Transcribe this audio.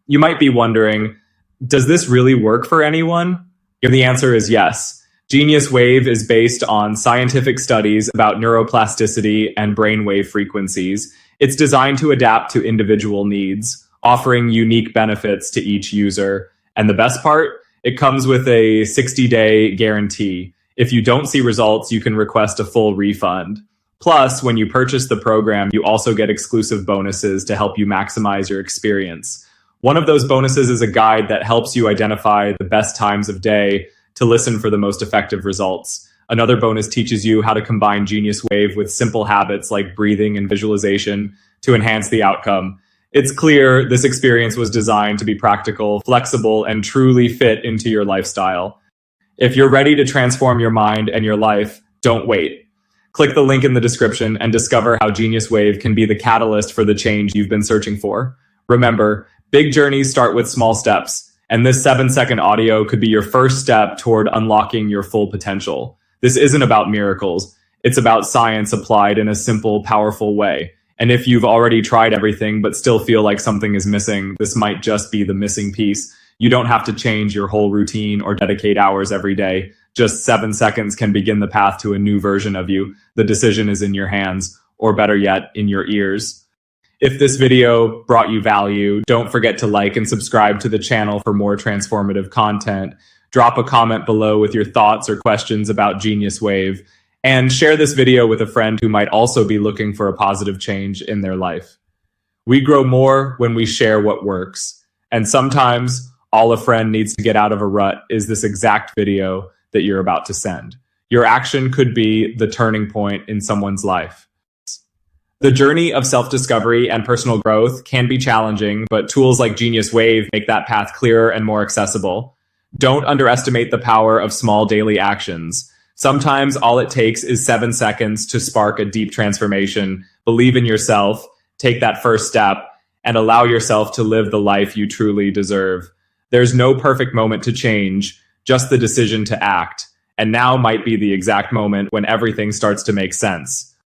You might be wondering, does this really work for anyone? The answer is yes. Genius Wave is based on scientific studies about neuroplasticity and brainwave frequencies. It's designed to adapt to individual needs, offering unique benefits to each user. And the best part? It comes with a 60-day guarantee. If you don't see results, you can request a full refund. Plus, when you purchase the program, you also get exclusive bonuses to help you maximize your experience. One of those bonuses is a guide that helps you identify the best times of day to listen for the most effective results. Another bonus teaches you how to combine Genius Wave with simple habits like breathing and visualization to enhance the outcome. It's clear this experience was designed to be practical, flexible, and truly fit into your lifestyle. If you're ready to transform your mind and your life, don't wait. Click the link in the description and discover how Genius Wave can be the catalyst for the change you've been searching for. Remember, big journeys start with small steps. And this 7-second audio could be your first step toward unlocking your full potential. This isn't about miracles. It's about science applied in a simple, powerful way. And if you've already tried everything but still feel like something is missing, this might just be the missing piece. You don't have to change your whole routine or dedicate hours every day. Just 7 seconds can begin the path to a new version of you. The decision is in your hands, or better yet, in your ears. If this video brought you value, don't forget to like and subscribe to the channel for more transformative content. Drop a comment below with your thoughts or questions about Genius Wave, and share this video with a friend who might also be looking for a positive change in their life. We grow more when we share what works, and sometimes all a friend needs to get out of a rut is this exact video that you're about to send. Your action could be the turning point in someone's life. The journey of self-discovery and personal growth can be challenging, but tools like Genius Wave make that path clearer and more accessible. Don't underestimate the power of small daily actions. Sometimes all it takes is 7 seconds to spark a deep transformation. Believe in yourself, take that first step, and allow yourself to live the life you truly deserve. There's no perfect moment to change, just the decision to act. And now might be the exact moment when everything starts to make sense.